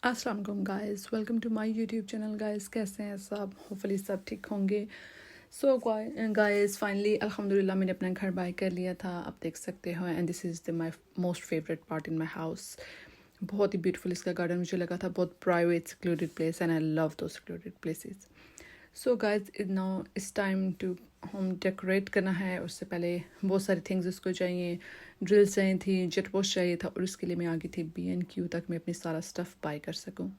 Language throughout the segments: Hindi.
अस्सलाम वालेकुम guys, welcome to my YouTube channel. Guys कैसे हैं सब? होपफुली सब ठीक होंगे। सो गाइस फाइनली अल्हम्दुलिल्लाह मैंने अपना घर बाय कर लिया था, आप देख सकते हो। And this is the my most favourite part in my house. बहुत ही ब्यूटीफुल इसका गार्डन मुझे लगा था, बहुत private secured place and I love those secured places. So guys now it's time to home decorate करना है। उससे पहले बहुत सारी थिंग्स उसको चाहिए, ड्रिल्स चाहिए थी, जेट वॉश चाहिए था, और उसके लिए मैं आ गई थी B&Q तक मैं अपनी सारा स्टफ़ बाय कर सकूँ।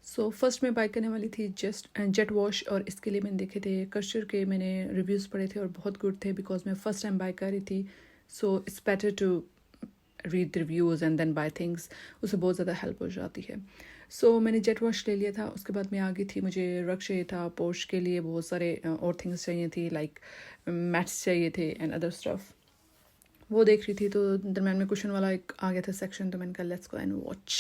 सो फर्स्ट मैं बाय करने वाली थी जेट वॉश, और इसके लिए मैंने देखे थे कर्चर के, मैंने रिव्यूज़ पढ़े थे और बहुत गुड थे बिकॉज मैं फ़र्स्ट टाइम बाय कर रही थी। So it's better to read reviews and then buy things, उससे बहुत ज़्यादा हेल्प हो जाती है। सो मैंने जेट वॉश ले लिया था। उसके बाद मैं आ गई थी, मुझे रग चाहिए था, पोर्च के लिए बहुत सारे और थिंग्स चाहिए थी, लाइक मैट्स चाहिए थे एंड अदर स्टफ़। वो देख रही थी तो दरम्यान में क्वेश्चन वाला एक आ गया था सेक्शन, तो मैंने कहा लेट्स गो एंड वॉच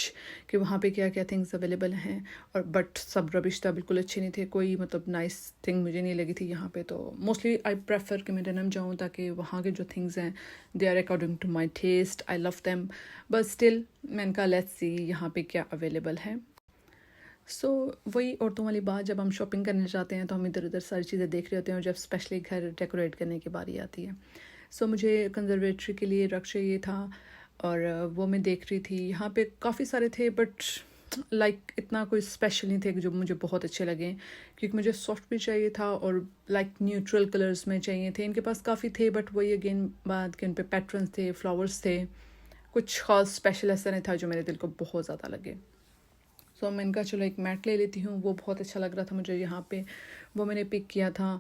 कि वहाँ पे क्या क्या थिंग्स अवेलेबल हैं। और बट सब रबिश था, बिल्कुल अच्छे नहीं थे, कोई मतलब नाइस थिंग मुझे नहीं लगी थी यहाँ पे। तो मोस्टली आई प्रेफर कि मैं डेनिम जाऊँ ताकि वहाँ के जो थिंग्स हैं they are according to my taste, I love them. But still मैंने कहा लेट्स सी यहाँ पे क्या अवेलेबल है। सो वही औरतों वाली बात, जब हम शॉपिंग करने जाते हैं तो हम इधर उधर सारी चीज़ें देख रहे होते हैं, और जब स्पेशली घर डेकोरेट करने की बारी आती है। सो मुझे कंजर्वेटरी के लिए रग चाहिए था, और वो मैं देख रही थी। यहाँ पे काफ़ी सारे थे बट लाइक इतना कोई स्पेशल नहीं थे जो मुझे बहुत अच्छे लगे, क्योंकि मुझे सॉफ्ट भी चाहिए था और लाइक न्यूट्रल कलर्स में चाहिए थे। इनके पास काफ़ी थे बट वही अगेन बात कि उन पे पैटर्न्स थे, फ्लावर्स थे, कुछ खास स्पेशल ऐसा नहीं था जो मेरे दिल को बहुत ज़्यादा लगे। सो मैंने कहा चलो एक मैट ले लेती हूँ, वो बहुत अच्छा लग रहा था मुझे यहाँ पे, वो मैंने पिक किया था।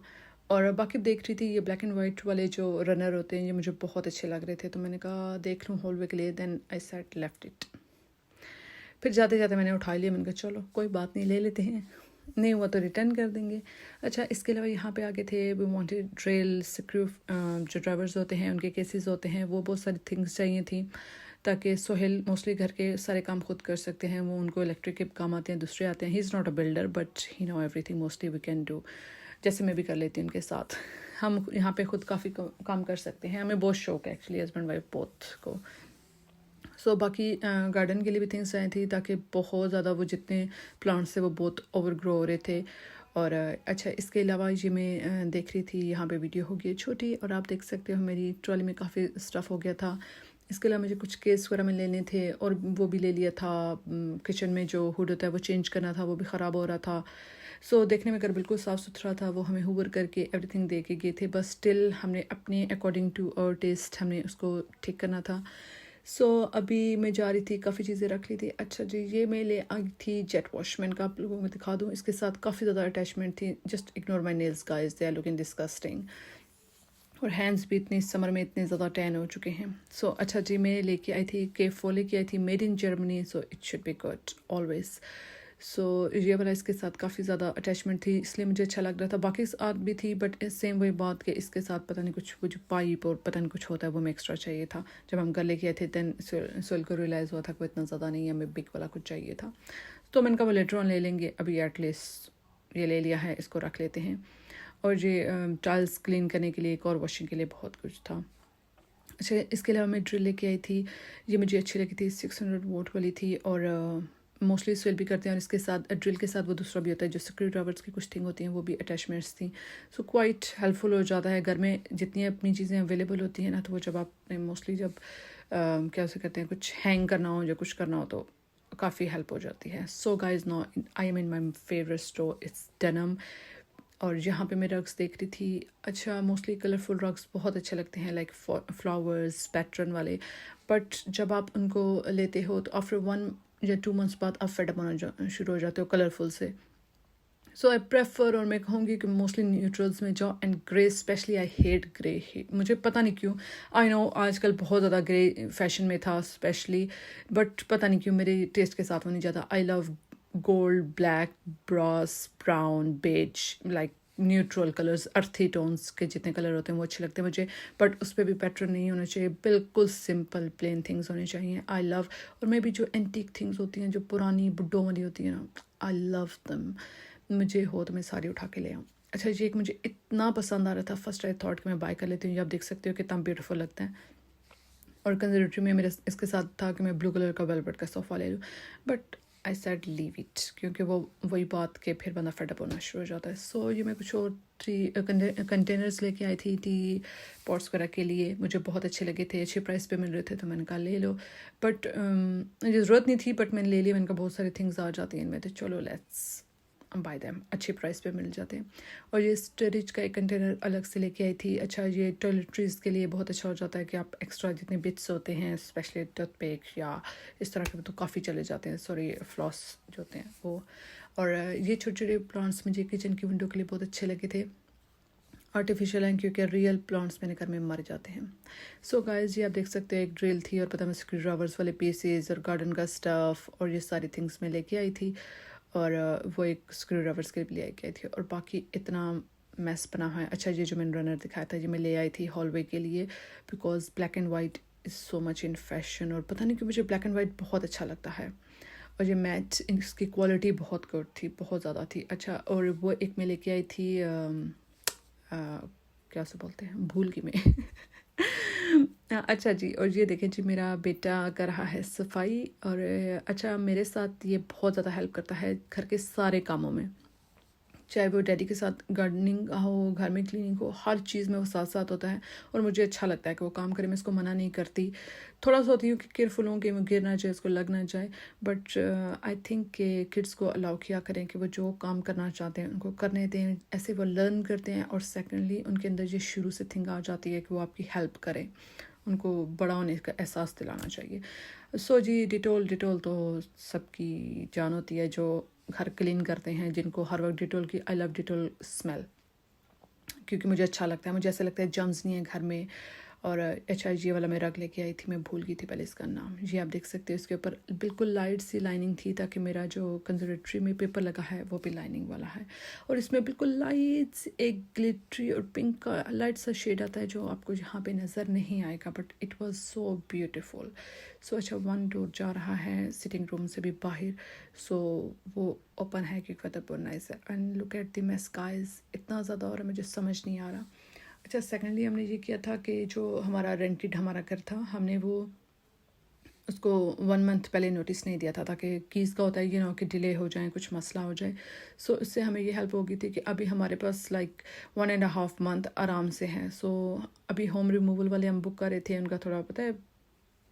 और बाकी देख रही थी ये ब्लैक एंड वाइट वाले जो रनर होते हैं, ये मुझे बहुत अच्छे लग रहे थे, तो मैंने कहा देख लूँ हॉलवे के लिए। Then I set left it. फिर जाते जाते मैंने उठा लिया, मैंने कहा चलो कोई बात नहीं, ले लेते हैं, नहीं हुआ तो रिटर्न कर देंगे। अच्छा, इसके अलावा यहाँ पे आगे थे वी वांटेड ड्रिल, स्क्रू, जो ड्राइवर्स होते हैं उनके केसेस होते हैं, वो बहुत सारी थिंग्स चाहिए थी ताकि सोहेल मोस्टली घर के सारे काम खुद कर सकते हैं। वो उनको इलेक्ट्रिक के काम आते हैं, दूसरे आते हैं। He is not a builder but he know everything, mostly we can do, जैसे मैं भी कर लेती हूँ उनके साथ। हम यहाँ पे खुद काफ़ी काम कर सकते हैं, हमें बहुत शौक है एक्चुअली, हस्बैंड वाइफ बोथ को। सो बाकी गार्डन के लिए भी थिंग्स आई थी ताकि बहुत ज़्यादा वो जितने प्लांट्स थे वो बहुत ओवर ग्रो हो रहे थे। और अच्छा, इसके अलावा ये मैं देख रही थी, यहाँ पे वीडियो हो गई छोटी, और आप देख सकते हो मेरी ट्रॉली में काफ़ी स्टफ़ हो गया था। इसके अलावा मुझे कुछ केस वगैरह में लेने थे, और वो भी ले लिया था। किचन में जो हुड होता है वो चेंज करना था, वो भी ख़राब हो रहा था। सो देखने में अगर बिल्कुल साफ़ सुथरा था, वो हमें हुवर करके एवरीथिंग दे के गए थे, बस स्टिल हमने अपने अकॉर्डिंग टू आवर टेस्ट हमने उसको ठीक करना था। सो अभी मैं जा रही थी, काफ़ी चीज़ें रख ली थी। अच्छा जी, ये मैं ले आई थी जेट वॉश, मैंने कहा आप लोगों को दिखा दूँ, इसके साथ काफ़ी ज़्यादा अटैचमेंट थी। Just ignore my nails guys, they are looking disgusting, और हैंड्स भी इतने समर में इतने ज़्यादा टैन हो चुके हैं। सो अच्छा जी, मैं लेके आई थी K4 लेके आई थी, made in Germany, so it should be good always. So ये वाला इसके साथ काफ़ी ज़्यादा अटैचमेंट थी, इसलिए मुझे अच्छा लग रहा था। बाकी साथ भी थी बट सेम वही बात कि इसके साथ पता नहीं कुछ वो जो पाइप और पता नहीं कुछ होता है वो मैं एक्स्ट्रा चाहिए था। जब हम घर लेके आए थे दैन सोल को रियलाइज़ हुआ था कि इतना ज़्यादा नहीं है, हमें बिग वाला कुछ चाहिए था। तो मैंने कहा वो लेटर ऑन ले लेंगे, अभी एटलीस्ट ये ले लिया है, इसको रख लेते हैं। और ये टाइल्स क्लीन करने के लिए, एक और वॉशिंग के लिए बहुत कुछ था। अच्छा, इसके अलावा मैं ड्रिल लेके आई थी, ये मुझे अच्छी लगी थी, 600 वोट वाली थी, और मोस्टली स्वेल भी करते हैं। और इसके साथ ड्रिल के साथ वो दूसरा भी होता है जो स्क्रू ड्राइवर्स की कुछ थिंग होती हैं, वो भी अटैचमेंट्स थी। सो क्वाइट हेल्पफुल हो जाता है घर में जितनी अपनी चीज़ें अवेलेबल होती हैं ना, तो वो जब आप मोस्टली जब क्या उसे कहते हैं, कुछ हैंग करना हो या कुछ करना हो तो काफ़ी हेल्प हो जाती है। So guys no I am in my favourite store, it's denim. और यहाँ पे मैं रग्स देख रही थी। अच्छा, मोस्टली कलरफुल रग्स बहुत अच्छे लगते हैं, लाइक फ्लावर्स पैटर्न वाले, बट जब आप उनको लेते हो तो आफ्टर 1 या 2 मंथ्स बाद आप फेडअप होना शुरू हो जाते हो कलरफुल से। सो आई प्रेफर, और मैं कहूँगी कि मोस्टली न्यूट्रल्स में जाओ, and grey specially, I hate grey, मुझे पता नहीं क्यों। आई नो आजकल बहुत ज़्यादा ग्रे फैशन में था स्पेशली, बट पता नहीं क्यों मेरे टेस्ट के साथ वो नहीं जाता। I love gold, black, bronze, brown, beige, like neutral colours, earthy tones के जितने कलर होते हैं वो अच्छे लगते हैं मुझे, बट उस पर भी पैटर्न नहीं होना चाहिए, बिल्कुल सिंपल प्लेन थिंग्स होने चाहिए। आई लव, और मे भी जो एंटीक थिंग्स होती हैं जो पुरानी बुड्ढों वाली होती है ना, आई लव दम, मुझे हो तो मैं सारी उठा के ले आऊँ। अच्छा जी, एक मुझे इतना पसंद आ रहा था, फर्स्ट आई थॉट कि मैं बाय कर लेती हूँ, आप देख सकते हो कितना ब्यूटीफुल लगता है। और कंजर्वेटरी में मेरे इसके साथ था कि मैं ब्लू कलर का वेलवेट का सोफ़ा ले लूँ, but I said leave it, क्योंकि वो वही बात के फिर बंदा फेडअप होना शुरू हो जाता है. सो ये मैं कुछ और 3 कंटेनर्स लेके आई थी टी पॉट्स वगैरह के लिए. मुझे बहुत अच्छे लगे थे, अच्छे प्राइस पे मिल रहे थे, तो मैंने कहा ले लो. बट मुझे ज़रूरत नहीं थी, बट मैंने ले लिया. मैंने कहा बहुत सारी थिंग्स आ जाती हैं इनमें, तो चलो लेट्स बाय दैम, अच्छे प्राइस पे मिल जाते हैं. और ये स्टोरेज का एक कंटेनर अलग से लेके आई थी. अच्छा, ये टॉयलेटरीज़ के लिए बहुत अच्छा हो जाता है कि आप एक्स्ट्रा जितने बिट्स होते हैं, स्पेशली टूथपिक या इस तरह के, तो काफ़ी चले जाते हैं. सॉरी, फ्लॉस जो होते हैं वो. और ये छोटे छोटे प्लांट्स मुझे किचन की विंडो के लिए बहुत अच्छे लगे थे. आर्टिफिशियल हैं क्योंकि रियल प्लांट्स मेरे घर में मर जाते हैं. सो गाइस, ये आप देख सकते हैं एक ड्रिल थी, और पता मैं स्क्रू ड्राइवर्स वाले पीसेज और गार्डन का स्टफ़ और ये सारी थिंग्स मैं लेके आई थी. और वो एक स्क्रू ड्राइवर्स के लिए लेके आई थी. और बाकी इतना मैस बना है. अच्छा, ये जो मैंने रनर दिखाया था, ये मैं ले आई थी हॉलवे के लिए, because black and white is so much in fashion. और पता नहीं क्यों मुझे ब्लैक एंड वाइट बहुत अच्छा लगता है. और ये मैट, इसकी क्वालिटी बहुत गुड थी, बहुत ज़्यादा थी. अच्छा, और वो एक मैं लेके आई थी क्या से बोलते हैं, भूल गई मैं. अच्छा जी, और ये देखें जी, मेरा बेटा कर रहा है सफाई. और अच्छा, मेरे साथ ये बहुत ज़्यादा हेल्प करता है घर के सारे कामों में, चाहे वो डैडी के साथ गार्डनिंग हो, घर में क्लीनिंग हो, हर चीज़ में वो साथ साथ होता है. और मुझे अच्छा लगता है कि वो काम करे. मैं इसको मना नहीं करती. थोड़ा सा होती हूँ कि केयरफुल हूँ कि वो गिर ना जाए, उसको लग ना जाए. बट आई थिंक कि किड्स को अलाउ किया करें कि वो जो काम करना चाहते हैं उनको करने दें. ऐसे वो लर्न करते हैं. और सेकेंडली, उनके अंदर ये शुरू से थिंग आ जाती है कि वो आपकी हेल्प करें. उनको बड़ा होने का एहसास दिलाना चाहिए. सो जी, डिटोल तो सबकी जान होती है जो घर क्लीन करते हैं, जिनको हर वक्त डिटोल की, आई लव डिटोल स्मेल, क्योंकि मुझे अच्छा लगता है. मुझे ऐसा लगता है जर्म्स नहीं है घर में. और अच्छा, ये वाला मैं रग लेके आई थी, मैं भूल गई थी पहले इसका नाम. ये आप देख सकते हो, इसके ऊपर बिल्कुल लाइट सी लाइनिंग थी, ताकि मेरा जो कंजर्वेटरी में पेपर लगा है वो भी लाइनिंग वाला है. और इसमें बिल्कुल लाइट एक ग्लिटरी और पिंक का लाइट सा शेड आता है, जो आपको यहाँ पे नज़र नहीं आएगा, but it was so beautiful. So अच्छा, 1 डोर जा रहा है सिटिंग रूम से भी बाहर. सो वो ओपन है क्योंकि वेदर बहुत नाइस है. And look at the my skies, इतना ज़्यादा और मुझे समझ नहीं आ रहा. अच्छा, सेकेंडली हमने ये किया था कि जो हमारा रेंटेड हमारा घर था, हमने वो उसको 1 मंथ पहले नोटिस नहीं दिया था, ताकि कीज़ का होता है कि कि डिले हो जाए, कुछ मसला हो जाए. सो इससे हमें ये हेल्प हो गई थी कि अभी हमारे पास लाइक 1.5 मंथ आराम से हैं. सो अभी होम रिमूवल वाले हम बुक कर रहे थे, उनका थोड़ा पता है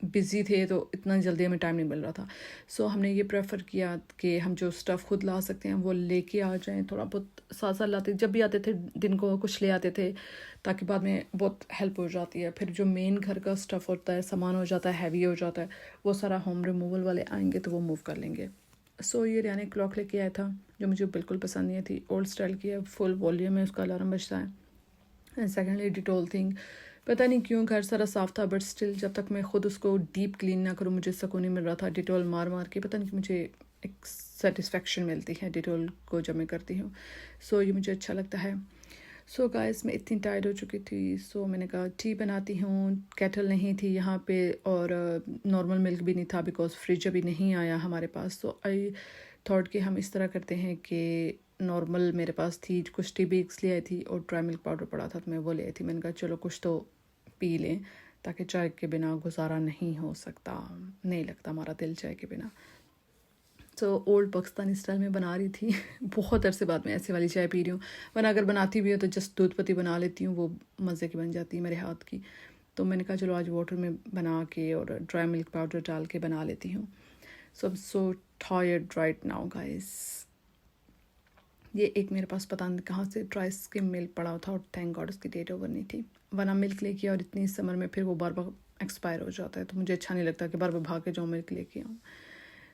बिज़ी थे, तो इतना जल्दी हमें टाइम नहीं मिल रहा था. सो हमने ये प्रेफर किया कि हम जो स्टफ़ खुद ला सकते हैं वो लेके आ जाएं. थोड़ा बहुत साथ साथ लाते, जब भी आते थे दिन को कुछ ले आते थे, ताकि बाद में बहुत हेल्प हो जाती है. फिर जो मेन घर का स्टफ़ होता है, सामान हो जाता है, हैवी हो जाता है, वो सारा होम रिमूवल वाले आएंगे तो वो मूव कर लेंगे. सो ये रियाने क्लॉक लेके आया था, जो मुझे बिल्कुल पसंद नहीं थी. ओल्ड स्टाइल की है, फुल वॉल्यूम है, उसका अलार्म बजता है. एंड सेकेंडली डिटोल थिंग, पता नहीं क्यों घर सारा साफ़ था, बट स्टिल जब तक मैं ख़ुद उसको डीप क्लीन ना करूँ, मुझे सुकून नहीं मिल रहा था. डिटोल मार मार के पता नहीं, मुझे एक सेटिस्फेक्शन मिलती है डिटोल को जब मैं करती हूँ. सो ये मुझे अच्छा लगता है. सो गाइस, मैं इतनी टायर्ड हो चुकी थी. सो मैंने कहा टी बनाती हूँ. केटल नहीं थी यहाँ पे, और नॉर्मल मिल्क भी नहीं था, बिकॉज फ्रिज अभी नहीं आया हमारे पास. सो आई थॉट कि हम इस तरह करते हैं कि नॉर्मल मेरे पास थी, कुछ टी बिग्स ले आई थी, और ड्राई मिल्क पाउडर पड़ा था, तो मैं वो ले आई थी. मैंने कहा चलो कुछ तो पी लें, ताकि चाय के बिना गुजारा नहीं हो सकता, नहीं लगता हमारा दिल चाय के बिना. तो ओल्ड पाकिस्तानी स्टाइल में बना रही थी. बहुत अरसे बाद में ऐसे वाली चाय पी रही हूँ, वरना अगर बनाती भी हो तो जस्ट दूध पत्ती बना लेती हूँ, वो मज़े की बन जाती है मेरे हाथ की. तो मैंने कहा चलो आज वाटर में बना के और ड्राई मिल्क पाउडर डाल के बना लेती हूँ. So I am so tired right now guys. ये एक मेरे पास पता नहीं कहाँ से ड्राई स्किम मिल्क पड़ा था, और थैंक गॉड उसकी डेट ओवर नहीं थी, वरना मिल्क लेके, और इतनी समर में फिर वो बार बार एक्सपायर हो जाता है, तो मुझे अच्छा नहीं लगता कि बार बार भाग के जाऊँ मिल्क लेके आऊँ.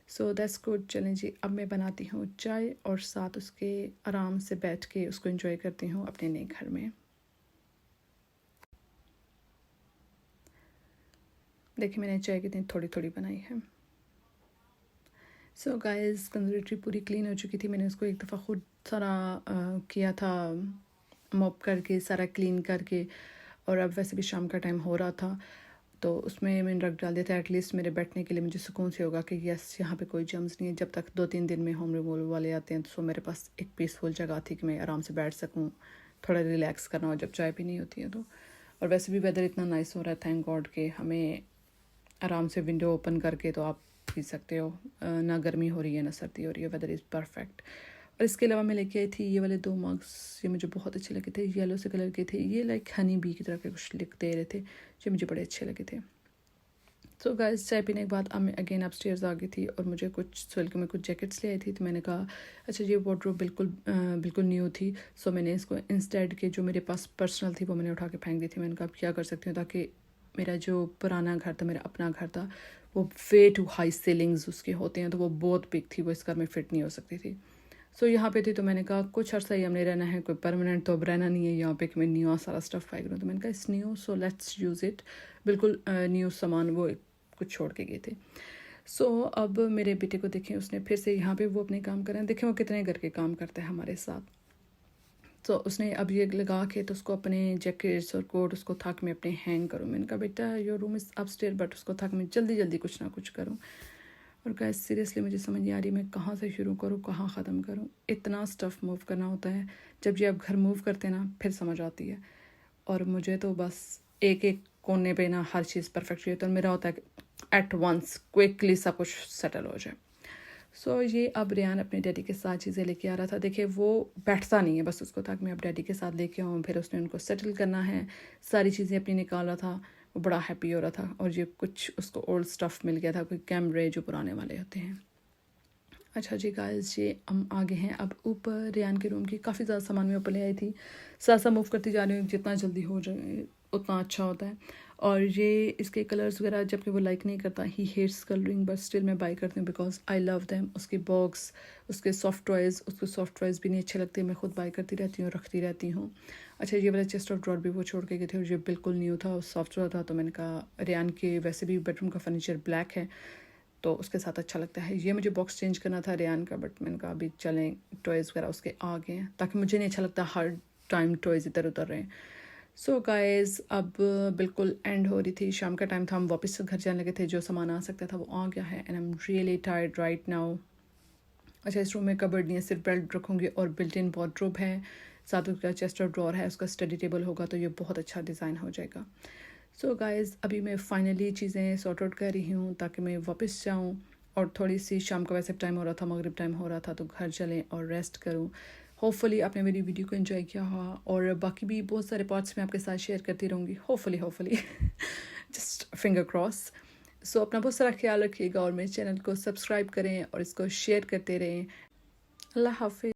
So that's good. चलें जी, अब मैं बनाती हूँ चाय, और साथ उसके आराम से बैठ के उसको एंजॉय करती हूँ अपने नए घर में. देखिए मैंने चाय कितनी थोड़ी थोड़ी बनाई है. सो गाइस, कंजर्वेटरी पूरी क्लीन हो चुकी थी. मैंने उसको एक दफ़ा खुद सारा किया था, मॉप करके सारा क्लीन करके. और अब वैसे भी शाम का टाइम हो रहा था, तो उसमें मैंने रख डाल दिया था. एटलीस्ट मेरे बैठने के लिए मुझे सुकून से होगा कि यस, यहाँ पे कोई जम्स नहीं है. जब तक 2-3 दिन में होम रिमूवल वाले आते हैं, तो मेरे पास एक पीसफुल जगह थी कि मैं आराम से बैठ सकूँ, थोड़ा रिलैक्स करना हो जब चाय पीनी होती है तो. और वैसे भी वेदर इतना नाइस हो रहा है, थैंक गॉड, कि हमें आराम से विंडो ओपन करके तो आप पी सकते हो, ना गर्मी हो रही है ना सर्दी हो रही है, वेदर इज़ परफेक्ट। और इसके अलावा मैं लेके आई थी ये वाले 2 मग्स, ये मुझे बहुत अच्छे लगे थे, येलो से कलर के थे, ये लाइक हनी बी की तरह के कुछ लिख दे रहे थे, जो मुझे बड़े अच्छे लगे थे। सो गाइस चाय पीने के बाद अब मैं अगेन अपस्टेयर्स आ गई थी और मुझे कुछ स्वेल्को में कुछ जैकेट्स ले आई थी, तो मैंने कहा अच्छा ये वार्डरोब बिल्कुल न्यू थी, सो मैंने इसको इंस्टेड के जो मेरे पास पर्सनल थी वो मैंने उठा के फेंक दी थी। मैंने कहा क्या कर सकती हूँ, ताकि मेरा जो पुराना घर था, मेरा अपना घर था, वो वे टू हाई सीलिंग्स उसके होते हैं, तो वो बहुत बिग थी, वो इस घर में फिट नहीं हो सकती थी। सो यहाँ पे थी, तो मैंने कहा कुछ अर्सा ही हमने रहना है, कोई परमानेंट तो अब रहना नहीं है यहाँ पे कि मैं न्यू सारा स्टफ़ पाई करूँ, तो मैंने कहा it's new so let's use it. बिल्कुल न्यू सामान वो कुछ छोड़ के गए थे। सो अब मेरे बेटे को देखें, उसने फिर से यहाँ पे वो अपने काम कर रहे हैं, देखें वो कितने घर के काम करते हैं हमारे साथ। तो उसने अब ये लगा के तो उसको अपने जैकेट्स और कोट उसको थक में अपने हैंग करूँ। मैंने कहा बेटा your room is upstair, but उसको थक में जल्दी जल्दी कुछ ना कुछ करूँ। और गाइस सीरियसली मुझे समझ नहीं आ रही मैं कहाँ से शुरू करूँ, कहाँ ख़त्म करूँ। इतना स्टफ़ मूव करना होता है, जब ये आप घर मूव करते हैं ना फिर समझ आती है। और मुझे तो बस एक एक कोने पे ना हर चीज़ परफेक्ट चाहिए, तो मेरा होता है कि एट वंस क्विकली सब कुछ सेटल हो जाए। सो ये अब रेयान अपने डैडी के साथ चीज़ें लेके आ रहा था। देखिए वो बैठता नहीं है, बस उसको था कि मैं अब डैडी के साथ लेके आऊँ, फिर उसने उनको सेटल करना है, सारी चीज़ें अपनी निकाल रहा था, वो बड़ा हैप्पी हो रहा था। और ये कुछ उसको ओल्ड स्टफ़ मिल गया था, कोई कैमरे जो पुराने वाले होते हैं। अच्छा जी गाइस, ये हम आगे हैं अब ऊपर। रेयान के रूम की काफ़ी ज़्यादा सामान मैं ऊपर ले आई थी, साथ मूव करती जा रही हूँ, जितना जल्दी हो जाए उतना अच्छा होता है। और ये इसके कलर्स वगैरह जबकि वो लाइक नहीं करता, he hates colouring, but still मैं बाई करती हूँ बिकॉज आई लव दैम। उसके बॉक्स, उसके सॉफ्ट टॉयज़ भी नहीं अच्छे लगते, मैं खुद बाई करती रहती हूँ, रखती रहती हूँ। अच्छा ये वाला चेस्ट ऑफ ड्रॉर भी वो छोड़ के गए थे और ये बिल्कुल न्यू था और सॉफ्ट था, तो मैंने कहा रेयान के वैसे भी बेडरूम का फर्नीचर ब्लैक है तो उसके साथ अच्छा लगता है। ये मुझे बॉक्स चेंज करना था रेयान का, बट मैंने कहा अभी चलें, टॉयज़ वगैरह उसके आ गए हैं, ताकि मुझे नहीं अच्छा लगता हर टाइम टॉयज़ इधर उधर रहे। सो गाइस अब बिल्कुल एंड हो रही थी, शाम का टाइम था, हम वापस घर जाने लगे थे, जो सामान आ सकता था वो आ गया है, and I am really tired right now. अच्छा इस रूम में कबर्ड नहीं है, सिर्फ बेड रखूँगी और बिल्ट इन वार्डरोब है, साथ उसका चेस्ट ऑफ ड्रॉर है, उसका स्टडी टेबल होगा, तो ये बहुत अच्छा डिज़ाइन हो जाएगा। सो गाइस अभी मैं फाइनली चीज़ें सॉर्ट आउट कर रही हूँ ताकि मैं वापस जाऊँ, और थोड़ी सी शाम का वैसे टाइम हो रहा था, मगरिब टाइम हो रहा था, तो घर चलें और रेस्ट करूँ। होपफुली आपने मेरी वीडियो को एंजॉय किया होगा, और बाकी भी बहुत सारे पार्ट्स मैं आपके साथ शेयर करती रहूँगी, होपफुली जस्ट फिंगर क्रॉस। सो अपना बहुत सारा ख्याल रखिएगा और मेरे चैनल को सब्सक्राइब करें और इसको शेयर करते रहें। अल्लाह हाफिज़।